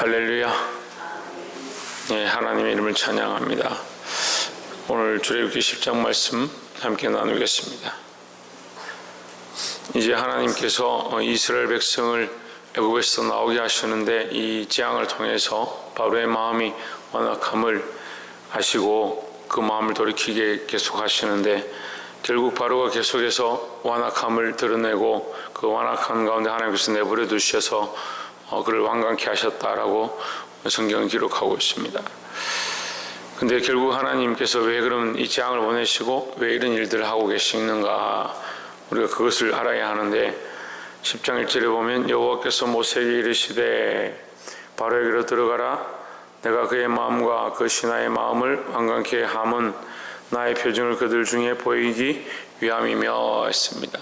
할렐루야. 네, 하나님의 이름을 찬양합니다. 오늘 출애굽기 10장 말씀 함께 나누겠습니다. 이제 하나님께서 이스라엘 백성을 애굽에서 나오게 하시는데 이 재앙을 통해서 바로의 마음이 완악함을 아시고 그 마음을 돌이키게 계속 하시는데, 결국 바로가 계속해서 완악함을 드러내고 그 완악한 가운데 하나님께서 내버려 두셔서 그를 완강케 하셨다라고 성경은 기록하고 있습니다. 근데 결국 하나님께서 왜 그러면 이 재앙을 보내시고 왜 이런 일들을 하고 계시는가, 우리가 그것을 알아야 하는데, 10장 1절에 보면 여호와께서 모세에게 이르시되 바로에게로 들어가라. 내가 그의 마음과 그 신하의 마음을 완강케 함은 나의 표징을 그들 중에 보이기 위함이며 했습니다.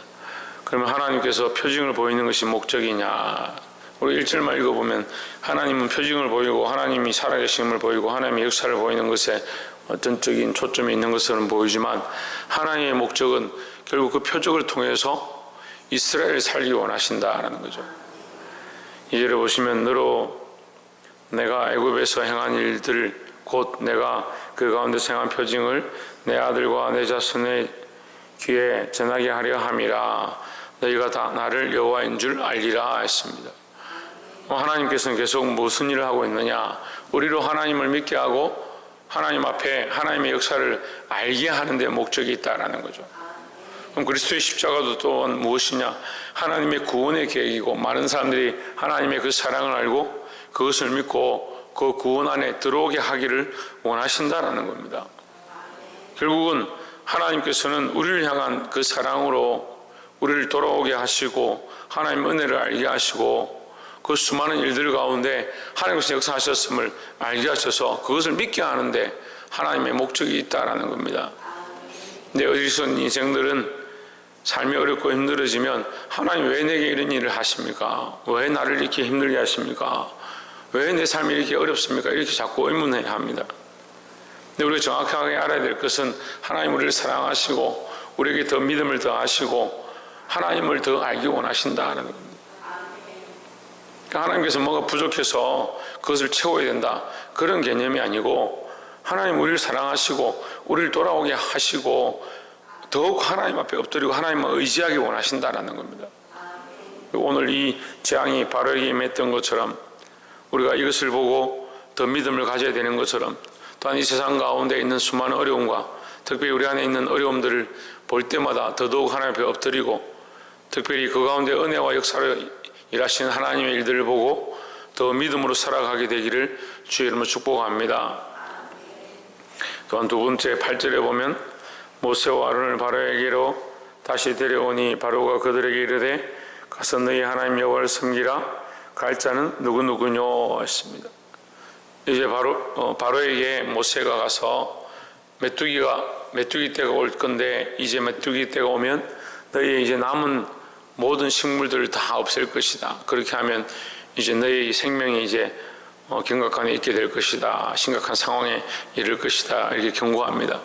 그러면 하나님께서 표징을 보이는 것이 목적이냐? 우리 1절만 읽어보면 하나님은 표징을 보이고 하나님이 살아계심을 보이고 하나님의 역사를 보이는 것에 어떤적인 초점이 있는 것은 보이지만, 하나님의 목적은 결국 그 표적을 통해서 이스라엘을 살기 원하신다라는 거죠. 2절에 보시면 너로 내가 애굽에서 행한 일들 곧 내가 그 가운데서 행한 표징을 내 아들과 내 자손의 귀에 전하게 하려 함이라. 너희가 다 나를 여호와인 줄 알리라 했습니다. 하나님께서는 계속 무슨 일을 하고 있느냐? 우리로 하나님을 믿게 하고 하나님 앞에 하나님의 역사를 알게 하는 데 목적이 있다라는 거죠. 그럼 그리스도의 십자가도 또한 무엇이냐? 하나님의 구원의 계획이고, 많은 사람들이 하나님의 그 사랑을 알고 그것을 믿고 그 구원 안에 들어오게 하기를 원하신다라는 겁니다. 결국은 하나님께서는 우리를 향한 그 사랑으로 우리를 돌아오게 하시고 하나님 은혜를 알게 하시고 그 수많은 일들 가운데 하나님께서 역사하셨음을 알게 하셔서 그것을 믿게 하는데 하나님의 목적이 있다라는 겁니다. 근데 어리석은 인생들은 삶이 어렵고 힘들어지면 하나님 왜 내게 이런 일을 하십니까? 왜 나를 이렇게 힘들게 하십니까? 왜 내 삶이 이렇게 어렵습니까? 이렇게 자꾸 의문해야 합니다. 근데 우리가 정확하게 알아야 될 것은 하나님 우리를 사랑하시고 우리에게 더 믿음을 더 하시고 하나님을 더 알기 원하신다는 겁니다. 하나님께서 뭐가 부족해서 그것을 채워야 된다, 그런 개념이 아니고, 하나님 우리를 사랑하시고 우리를 돌아오게 하시고 더욱 하나님 앞에 엎드리고 하나님을 의지하기 원하신다라는 겁니다. 오늘 이 재앙이 바로에게 임했던 것처럼 우리가 이것을 보고 더 믿음을 가져야 되는 것처럼, 또한 이 세상 가운데 있는 수많은 어려움과 특별히 우리 안에 있는 어려움들을 볼 때마다 더더욱 하나님 앞에 엎드리고, 특별히 그 가운데 은혜와 역사를 일하시는 하나님의 일들을 보고 더 믿음으로 살아가게 되기를 주의 이름으로 축복합니다. 또한 두 번째 8절에 보면 모세와 아론을 바로에게로 다시 데려오니 바로가 그들에게 이르되 가서 너희 하나님 여호와를 섬기라. 갈 자는 누구누구뇨 했습니다. 이제 바로에게 모세가 가서 메뚜기 때가 올 건데, 이제 메뚜기 때가 오면 너희 이제 남은 모든 식물들을 다 없앨 것이다. 그렇게 하면 이제 너희 생명이 이제 경각간에 있게 될 것이다. 심각한 상황에 이를 것이다. 이렇게 경고합니다.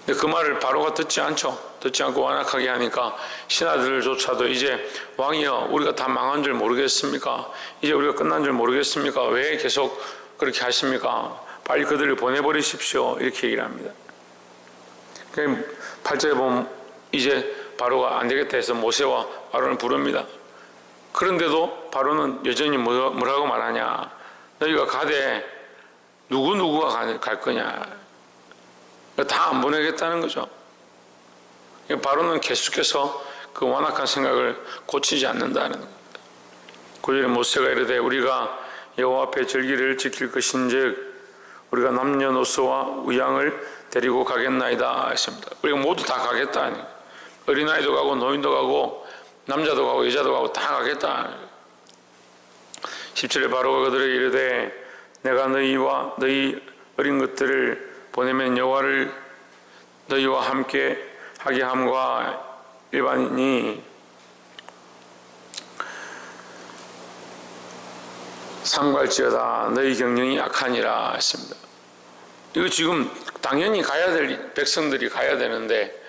근데 그 말을 바로가 듣지 않죠. 듣지 않고 완악하게 하니까 신하들조차도 이제 왕이여, 우리가 다 망한 줄 모르겠습니까? 이제 우리가 끝난 줄 모르겠습니까? 왜 계속 그렇게 하십니까? 빨리 그들을 보내버리십시오. 이렇게 얘기를 합니다. 8절에 보면 이제 바로가 안 되겠다 해서 모세와 아론을 부릅니다. 그런데도 바로는 여전히 뭐라고 말하냐? 너희가 가되 누구가 갈 거냐? 다 안 보내겠다는 거죠. 바로는 계속해서 그 완악한 생각을 고치지 않는다는 겁니다. 9절에 모세가 이르되 우리가 여호와 앞에 절기를 지킬 것인즉 우리가 남녀노소와 우양을 데리고 가겠나이다 했습니다. 우리가 모두 다 가겠다. 어린아이도 가고 노인도 가고 남자도 가고 여자도 가고 다 가겠다. 10절에 바로가 그들에게 이르되 내가 너희와 너희 어린 것들을 보내면 여호와를 너희와 함께 하게 함과 일반인이 상갈지어다. 너희 경영이 악하니라 했습니다. 이거 지금 당연히 가야 될 백성들이 가야 되는데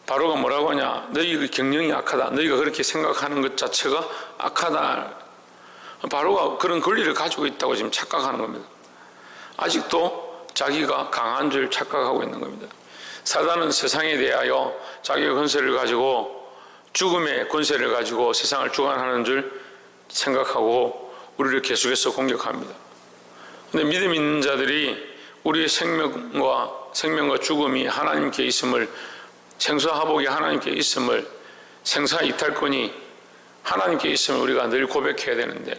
바로가 뭐라고 하냐? 너희 경영이 악하다. 너희가 그렇게 생각하는 것 자체가 악하다. 바로가 그런 권리를 가지고 있다고 지금 착각하는 겁니다. 아직도 자기가 강한 줄 착각하고 있는 겁니다. 사단은 세상에 대하여 자기의 권세를 가지고 죽음의 권세를 가지고 세상을 주관하는 줄 생각하고 우리를 계속해서 공격합니다. 그런데 믿음 있는 자들이 우리의 생명과 죽음이 하나님께 있음을, 생사화복이 하나님께 있음을, 생사이탈권이 하나님께 있음을 우리가 늘 고백해야 되는데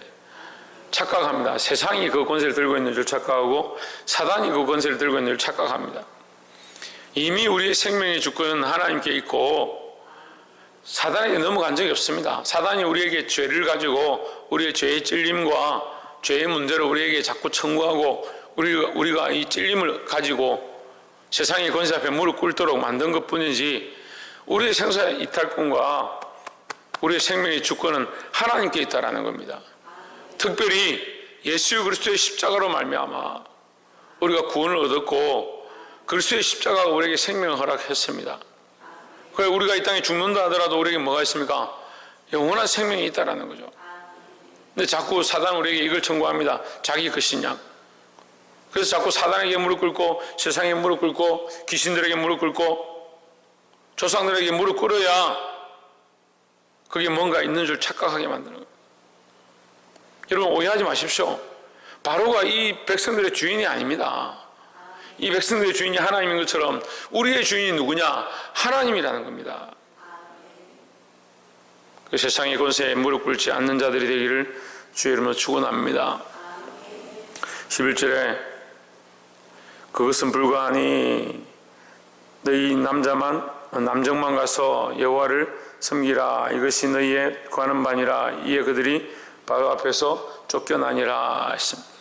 착각합니다. 세상이 그 권세를 들고 있는 줄 착각하고 사단이 그 권세를 들고 있는 줄 착각합니다. 이미 우리의 생명의 주권은 하나님께 있고 사단에게 넘어간 적이 없습니다. 사단이 우리에게 죄를 가지고 우리의 죄의 찔림과 죄의 문제를 우리에게 자꾸 청구하고 우리가 이 찔림을 가지고 세상의 권세 앞에 무릎 꿇도록 만든 것뿐이지 우리의 생사 이탈권과 우리의 생명의 주권은 하나님께 있다라는 겁니다. 특별히 예수 그리스도의 십자가로 말미암아 우리가 구원을 얻었고 그리스도의 십자가가 우리에게 생명을 허락했습니다. 그래서 우리가 이 땅에 죽는다 하더라도 우리에게 뭐가 있습니까? 영원한 생명이 있다라는 거죠. 근데 자꾸 사단은 우리에게 이걸 청구합니다. 자기 것이냐. 그래서 자꾸 사단에게 무릎 꿇고 세상에 무릎 꿇고 귀신들에게 무릎 꿇고 조상들에게 무릎 꿇어야 그게 뭔가 있는 줄 착각하게 만드는 거예요. 여러분 오해하지 마십시오. 바로가 이 백성들의 주인이 아닙니다. 이 백성들의 주인이 하나님인 것처럼 우리의 주인이 누구냐? 하나님이라는 겁니다. 그 세상의 권세에 무릎 꿇지 않는 자들이 되기를 주의 이름으로 축원합니다. 11절에 그것은 불가하니 너희 남정만 가서 여호와를 섬기라. 이것이 너희의 구하는 바니라. 이에 그들이 바로 앞에서 쫓겨나니라 했습니다.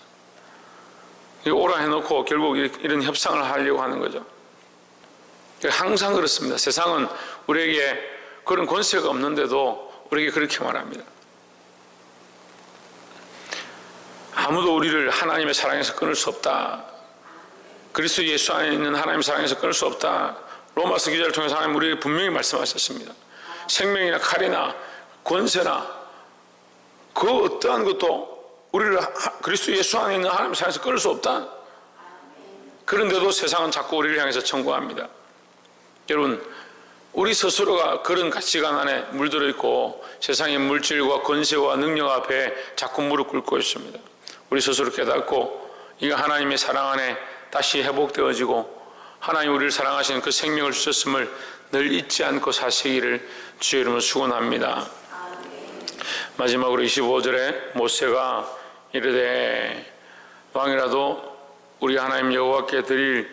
오라 해놓고 결국 이런 협상을 하려고 하는 거죠. 항상 그렇습니다. 세상은 우리에게 그런 권세가 없는데도 우리에게 그렇게 말합니다. 아무도 우리를 하나님의 사랑에서 끊을 수 없다. 그리스도 예수 안에 있는 하나님의 사랑에서 끊을 수 없다. 로마서 기자를 통해서 하나님 우리에게 분명히 말씀하셨습니다. 생명이나 칼이나 권세나 그 어떠한 것도 우리를 그리스도 예수 안에 있는 하나님의 사랑에서 끊을 수 없다. 그런데도 세상은 자꾸 우리를 향해서 청구합니다. 여러분 우리 스스로가 그런 가치관 안에 물들어 있고 세상의 물질과 권세와 능력 앞에 자꾸 무릎 꿇고 있습니다. 우리 스스로 깨닫고 이거 하나님의 사랑 안에 다시 회복되어지고 하나님 우리를 사랑하시는 그 생명을 주셨음을 늘 잊지 않고 사시기를 주의 이름으로 축원합니다. 마지막으로 25절에 모세가 이르되 왕이라도 우리 하나님 여호와께 드릴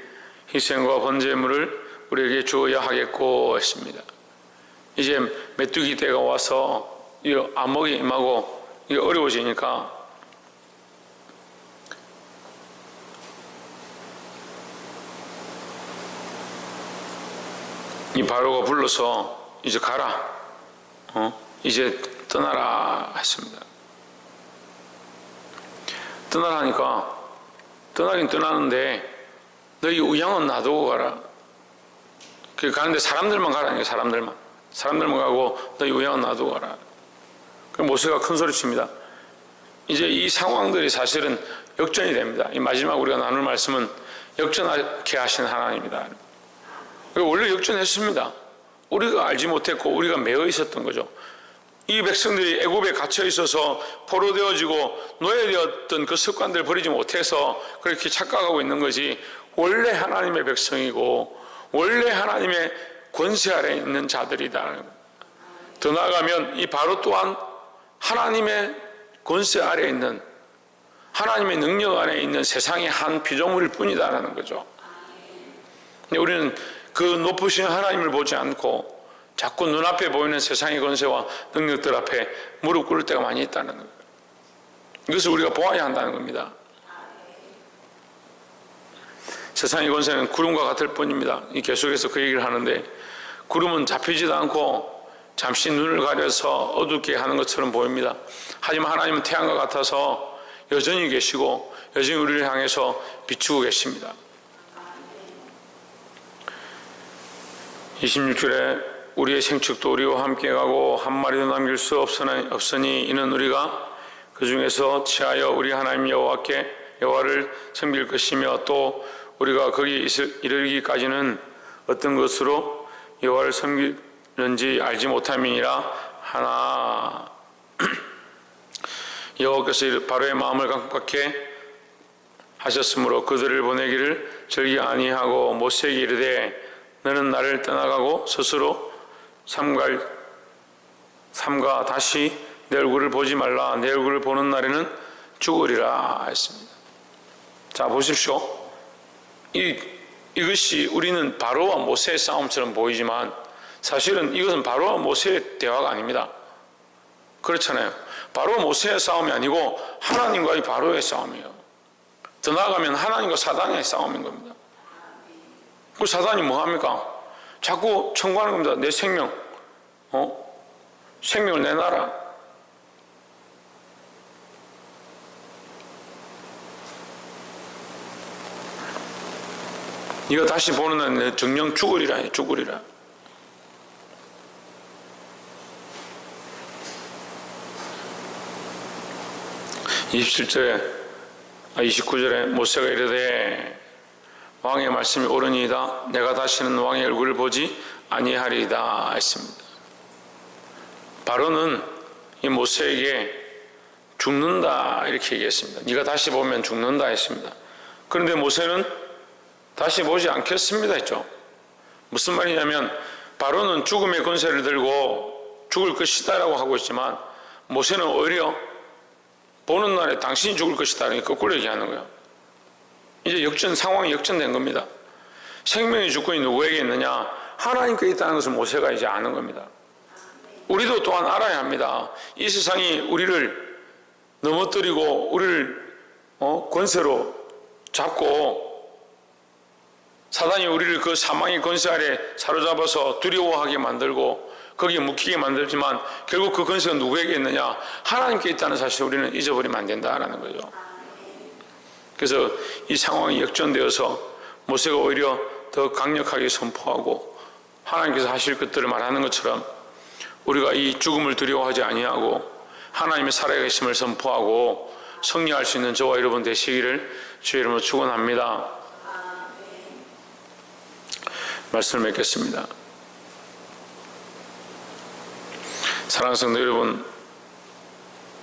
희생과 번제물을 우리에게 주어야 하겠고 했습니다. 이제 메뚜기 때가 와서 이 암흑이 임하고 이게 어려워지니까 이 바로가 불러서 이제 가라, 이제 떠나라 했습니다. 떠나라니까 떠나긴 떠나는데 너희 우양은 놔두고 가라. 가는데 사람들만 가라니까 사람들만 가고 너희 우양은 놔두고 가라. 그럼 모세가 큰 소리 칩니다. 이제 이 상황들이 사실은 역전이 됩니다. 이 마지막 우리가 나눌 말씀은 역전하게 하신 하나님이다. 원래 역전했습니다. 우리가 알지 못했고 우리가 매여 있었던 거죠. 이 백성들이 애굽에 갇혀 있어서 포로되어지고 노예되었던 그 습관들을 버리지 못해서 그렇게 착각하고 있는 것이 원래 하나님의 백성이고 원래 하나님의 권세 아래에 있는 자들이다. 더 나아가면 이 바로 또한 하나님의 권세 아래에 있는 하나님의 능력 안에 있는 세상의 한 피조물일 뿐이다라는 거죠. 근데 우리는 그 높으신 하나님을 보지 않고 자꾸 눈앞에 보이는 세상의 권세와 능력들 앞에 무릎 꿇을 때가 많이 있다는 거예요. 이것을 우리가 보아야 한다는 겁니다. 세상의 권세는 구름과 같을 뿐입니다. 이 계속해서 그 얘기를 하는데 구름은 잡히지도 않고 잠시 눈을 가려서 어둡게 하는 것처럼 보입니다. 하지만 하나님은 태양과 같아서 여전히 계시고 여전히 우리를 향해서 비추고 계십니다. 26절에 우리의 생축도 우리와 함께 가고 한 마리도 남길 수 없으니 이는 우리가 그 중에서 취하여 우리 하나님 여호와를 섬길 것이며 또 우리가 거기에 이르기까지는 어떤 것으로 여호와를 섬기는지 알지 못함이니라 하나 여호와께서 바로의 마음을 강팍하게 하셨으므로 그들을 보내기를 즐기 아니하고 모세에게 이르되 너는 나를 떠나가고 스스로 삼가 다시 내 얼굴을 보지 말라. 내 얼굴을 보는 날에는 죽으리라 했습니다. 자, 보십시오. 이것이 우리는 바로와 모세의 싸움처럼 보이지만 사실은 이것은 바로와 모세의 대화가 아닙니다. 그렇잖아요. 바로와 모세의 싸움이 아니고 하나님과의 바로의 싸움이에요. 더 나아가면 하나님과 사단의 싸움인 겁니다. 그 사단이 뭐 합니까? 자꾸 청구하는 겁니다. 내 생명, 생명을 내놔라. 네가 다시 보는 날 정령 죽으리라. 29절에 모세가 이르되 왕의 말씀이 옳으니이다. 내가 다시는 왕의 얼굴을 보지 아니하리이다 했습니다. 바로는 이 모세에게 죽는다 이렇게 얘기했습니다. 네가 다시 보면 죽는다 했습니다. 그런데 모세는 다시 보지 않겠습니다 했죠. 무슨 말이냐면 바로는 죽음의 권세를 들고 죽을 것이다 라고 하고 있지만 모세는 오히려 보는 날에 당신이 죽을 것이다 라고 거꾸로 얘기하는 거예요. 이제 상황이 역전된 겁니다. 생명의 주권이 누구에게 있느냐? 하나님께 있다는 것을 모세가 이제 아는 겁니다. 우리도 또한 알아야 합니다. 이 세상이 우리를 넘어뜨리고 우리를 권세로 잡고 사단이 우리를 그 사망의 권세 아래 사로잡아서 두려워하게 만들고 거기에 묵히게 만들지만 결국 그 권세가 누구에게 있느냐? 하나님께 있다는 사실을 우리는 잊어버리면 안 된다라는 거죠. 그래서 이 상황이 역전되어서 모세가 오히려 더 강력하게 선포하고 하나님께서 하실 것들을 말하는 것처럼 우리가 이 죽음을 두려워하지 아니하고 하나님의 살아계심을 선포하고 승리할 수 있는 저와 여러분 되시기를 주의 이름으로 축원합니다. 말씀을 맺겠습니다. 사랑하는 성도 여러분,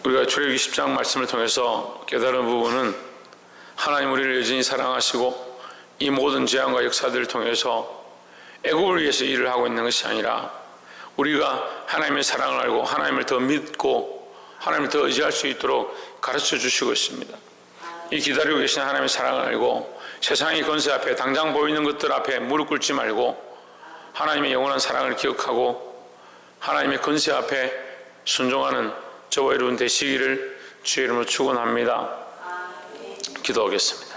우리가 출애굽기 10장 말씀을 통해서 깨달은 부분은 하나님 우리를 여전히 사랑하시고 이 모든 재앙과 역사들을 통해서 애굽을 위해서 일을 하고 있는 것이 아니라 우리가 하나님의 사랑을 알고 하나님을 더 믿고 하나님을 더 의지할 수 있도록 가르쳐 주시고 있습니다. 이 기다리고 계신 하나님의 사랑을 알고 세상의 권세 앞에 당장 보이는 것들 앞에 무릎 꿇지 말고 하나님의 영원한 사랑을 기억하고 하나님의 권세 앞에 순종하는 저와 여러분 되시기를 주의 이름으로 축원합니다. 기도하겠습니다.